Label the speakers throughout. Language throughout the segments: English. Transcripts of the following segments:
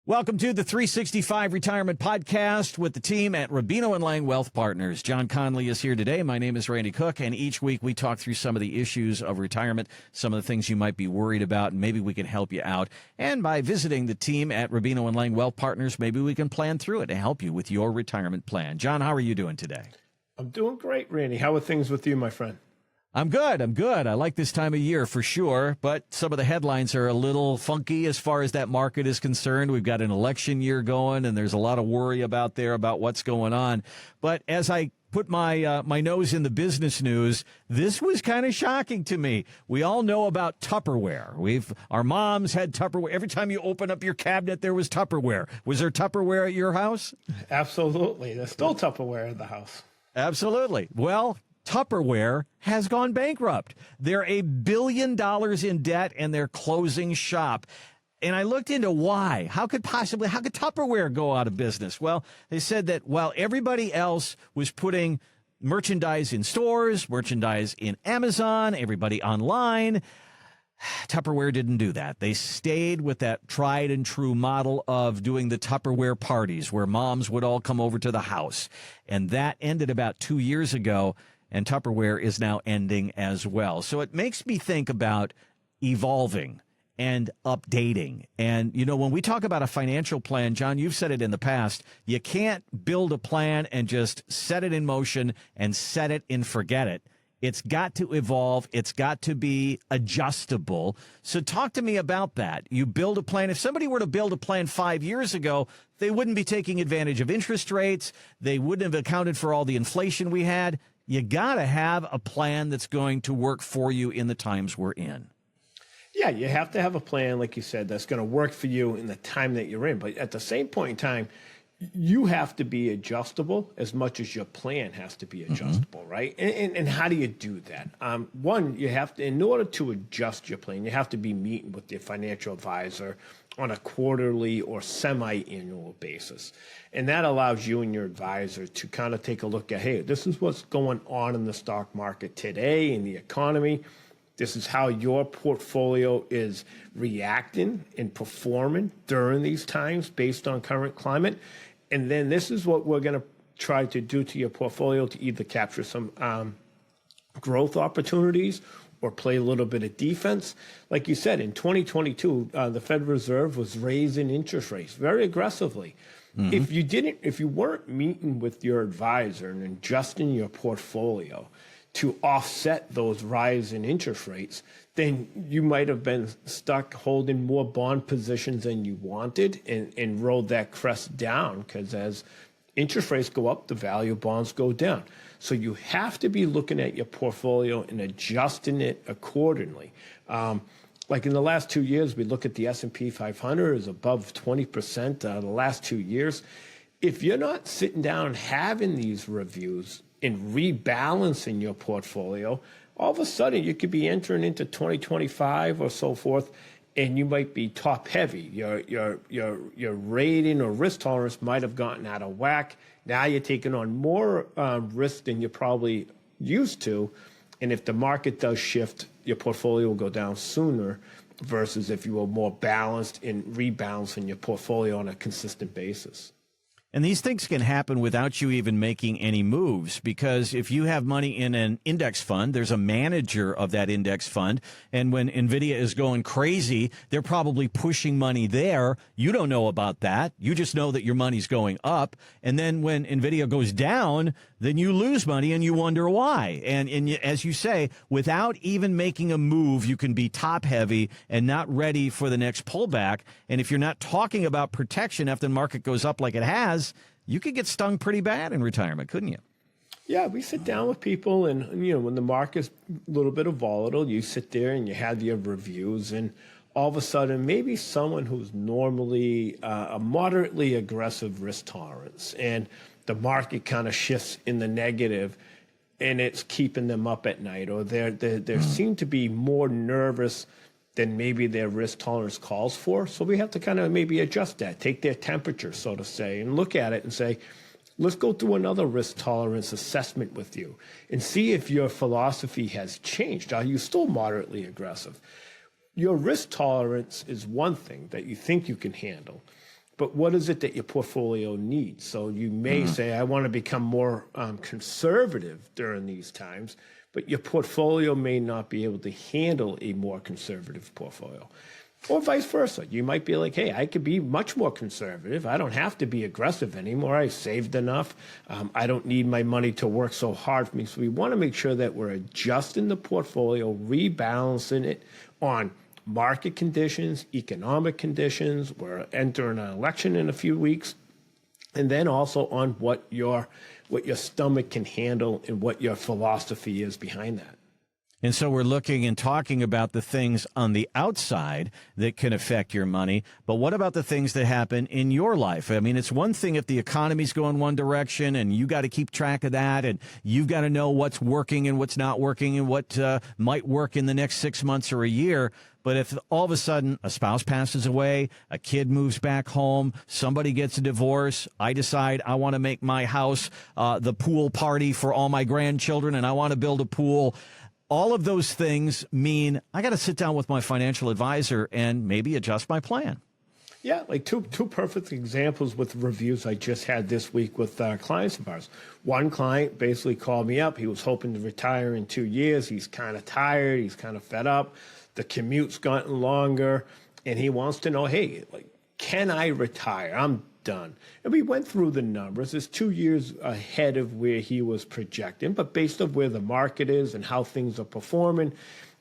Speaker 1: Welcome to the 365 Retirement Podcast with the team at Rubino & Lang Wealth Partners. John Connolly is here today. My name is Randy Cook, and each week we talk through some of the issues of retirement, some of the things you might be worried about, and maybe we can help you out. And by visiting the team at Rubino & Lang Wealth Partners, maybe we can plan through it and help you with your retirement plan. John, how are you doing today?
Speaker 2: I'm doing great, Randy. How are things with you, my friend?
Speaker 1: I'm good. I like this time of year for sure, but some of the headlines are a little funky as far as that market is concerned. We've got an election year going, and there's a lot of worry about what's going on. But as I put my nose in the business news, this was kind of shocking to me. We all know about Tupperware. Our moms had Tupperware. Every time you open up your cabinet, there was Tupperware. Was there Tupperware at your house?
Speaker 2: Absolutely. There's still Tupperware in the house.
Speaker 1: Absolutely. Well, Tupperware has gone bankrupt. They're $1 billion in debt, and they're closing shop. And I looked into why. How could Tupperware go out of business? Well, they said that while everybody else was putting merchandise in stores, merchandise in Amazon, everybody online, Tupperware didn't do that. They stayed with that tried and true model of doing the Tupperware parties where moms would all come over to the house. And that ended about 2 years ago. And Tupperware is now ending as well. So it makes me think about evolving and updating. And, you know, when we talk about a financial plan, John, you've said it in the past, you can't build a plan and just set it in motion and set it and forget it. It's got to evolve. It's got to be adjustable. So talk to me about that. You build a plan. If somebody were to build a plan 5 years ago, they wouldn't be taking advantage of interest rates. They wouldn't have accounted for all the inflation we had. You got to have a plan that's going to work for you in the times we're in.
Speaker 2: Yeah, you have to have a plan, like you said, that's going to work for you in the time that you're in. But at the same point in time, you have to be adjustable as much as your plan has to be adjustable, right? And how do you do that? One, you have to, in order to adjust your plan, you have to be meeting with your financial advisor on a quarterly or semi-annual basis. And that allows you and your advisor to kind of take a look at, hey, this is what's going on in the stock market today, in the economy. This is how your portfolio is reacting and performing during these times based on current climate. And then this is what we're going to try to do to your portfolio to either capture some growth opportunities or play a little bit of defense. Like you said, in 2022, the Federal Reserve was raising interest rates very aggressively. If you weren't meeting with your advisor and adjusting your portfolio to offset those rising interest rates, then you might have been stuck holding more bond positions than you wanted and rode that crest down, because as interest rates go up, the value of bonds go down. So you have to be looking at your portfolio and adjusting it accordingly. Like in the last 2 years, we look at the S&P 500 is above 20% the last 2 years. If you're not sitting down and having these reviews and rebalancing your portfolio, all of a sudden you could be entering into 2025 or so forth, and you might be top heavy. Your rating or risk tolerance might have gotten out of whack. Now you're taking on more risk than you're probably used to. And if the market does shift, your portfolio will go down sooner versus if you were more balanced and rebalancing your portfolio on a consistent basis.
Speaker 1: And these things can happen without you even making any moves, because if you have money in an index fund, there's a manager of that index fund. And when NVIDIA is going crazy, they're probably pushing money there. You don't know about that. You just know that your money's going up. And then when NVIDIA goes down, then you lose money and you wonder why. And as you say, without even making a move, you can be top heavy and not ready for the next pullback. And if you're not talking about protection after the market goes up like it has, you could get stung pretty bad in retirement, couldn't you?
Speaker 2: Yeah, we sit down with people, and you know, when the market's a little bit of volatile, you sit there and you have your reviews, and all of a sudden, maybe someone who's normally a moderately aggressive risk tolerance, and the market kind of shifts in the negative, and it's keeping them up at night, or they seem to be more nervous than maybe their risk tolerance calls for. So we have to kind of maybe adjust that, take their temperature, so to say, and look at it and say, let's go through another risk tolerance assessment with you and see if your philosophy has changed. Are you still moderately aggressive? Your risk tolerance is one thing that you think you can handle, but what is it that your portfolio needs? So you may say, I want to become more conservative during these times, but your portfolio may not be able to handle a more conservative portfolio. Or vice versa. You might be like, hey, I could be much more conservative. I don't have to be aggressive anymore. I saved enough. I don't need my money to work so hard for me. So we want to make sure that we're adjusting the portfolio, rebalancing it on market conditions, economic conditions. We're entering an election in a few weeks. And then also on what your stomach can handle and what your philosophy is behind that.
Speaker 1: And so we're looking and talking about the things on the outside that can affect your money. But what about the things that happen in your life? I mean, it's one thing if the economy's going one direction and you got to keep track of that and you've got to know what's working and what's not working and what might work in the next 6 months or a year. But if all of a sudden a spouse passes away, a kid moves back home, somebody gets a divorce, I decide I want to make my house the pool party for all my grandchildren and I want to build a pool. All of those things mean I got to sit down with my financial advisor and maybe adjust my plan.
Speaker 2: Yeah, like two perfect examples with reviews I just had this week with clients of ours. One client basically called me up. He was hoping to retire in 2 years. He's kind of tired. He's kind of fed up. The commute's gotten longer. And he wants to know, hey, like, can I retire? I'm done. And we went through the numbers. It's 2 years ahead of where he was projecting, but based on where the market is and how things are performing,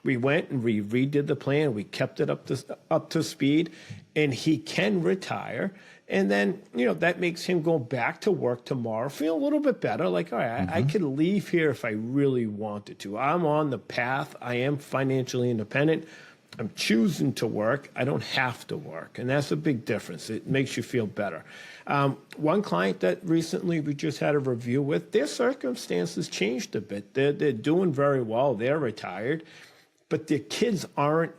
Speaker 2: we went and we redid the plan. We kept it up to speed, and he can retire. And then, that makes him go back to work tomorrow, feel a little bit better. Like, all right, I could leave here if I really wanted to. I'm on the path. I am financially independent. I'm choosing to work. I don't have to work. And that's a big difference. It makes you feel better. One client that recently we just had a review with, their circumstances changed a bit. They're doing very well. They're retired. But their kids aren't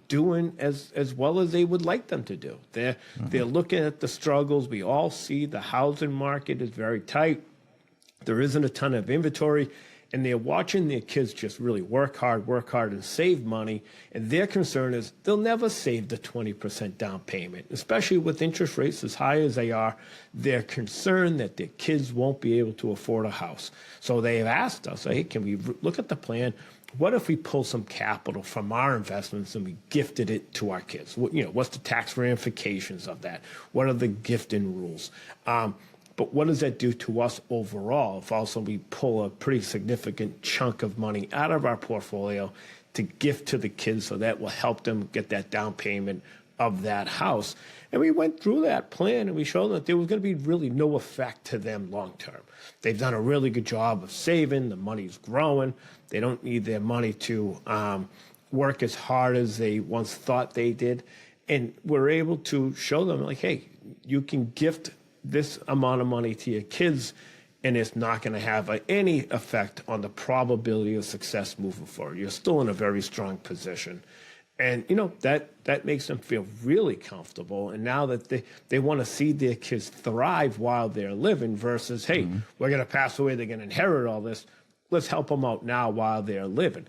Speaker 2: doing as well as they would like them to do. They're looking at the struggles. We all see the housing market is very tight. There isn't a ton of inventory. And they're watching their kids just really work hard, and save money. And their concern is they'll never save the 20% down payment, especially with interest rates as high as they are. They're concerned that their kids won't be able to afford a house. So they've asked us, hey, can we look at the plan? What if we pull some capital from our investments and we gifted it to our kids? What's the tax ramifications of that? What are the gifting rules? But what does that do to us overall if also we pull a pretty significant chunk of money out of our portfolio to gift to the kids so that will help them get that down payment of that house? And we went through that plan and we showed them that there was going to be really no effect to them long term. They've done a really good job of saving. The money's growing. They don't need their money to work as hard as they once thought they did. And we're able to show them, like, hey, you can gift this amount of money to your kids, and it's not going to have any effect on the probability of success moving forward. You're still in a very strong position. And, that makes them feel really comfortable. And now that they want to see their kids thrive while they're living versus, hey, we're going to pass away, they're going to inherit all this. Let's help them out now while they're living.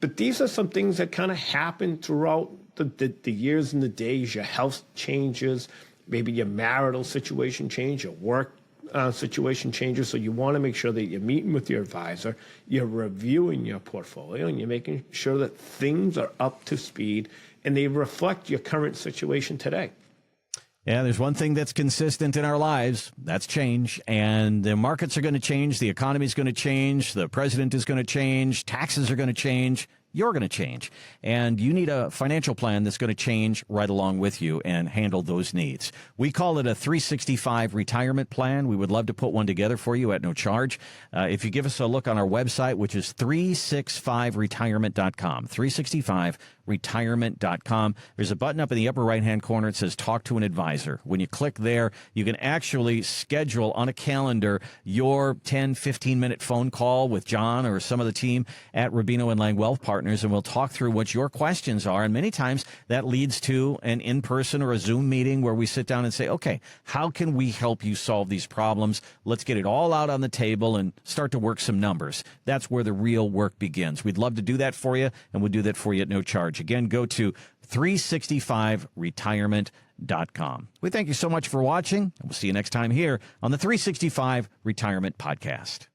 Speaker 2: But these are some things that kind of happen throughout the years and the days. Your health changes. Maybe your marital situation changes, your work situation changes. So you want to make sure that you're meeting with your advisor, you're reviewing your portfolio, and you're making sure that things are up to speed and they reflect your current situation today.
Speaker 1: Yeah, there's one thing that's consistent in our lives. That's change. And the markets are going to change. The economy is going to change. The president is going to change. Taxes are going to change. You're going to change. And you need a financial plan that's going to change right along with you and handle those needs. We call it a 365 retirement plan. We would love to put one together for you at no charge. If you give us a look on our website, which is 365retirement.com, 365retirement.com. There's a button up in the upper right-hand corner. It says Talk to an Advisor. When you click there, you can actually schedule on a calendar your 10, 15-minute phone call with John or some of the team at Rubino and Lang Wealth Partners, and we'll talk through what your questions are. And many times that leads to an in-person or a Zoom meeting where we sit down and say, okay, how can we help you solve these problems? Let's get it all out on the table and start to work some numbers. That's where the real work begins. We'd love to do that for you, and we'll do that for you at no charge. Again, go to 365retirement.com. We thank you so much for watching, and we'll see you next time here on the 365 Retirement Podcast.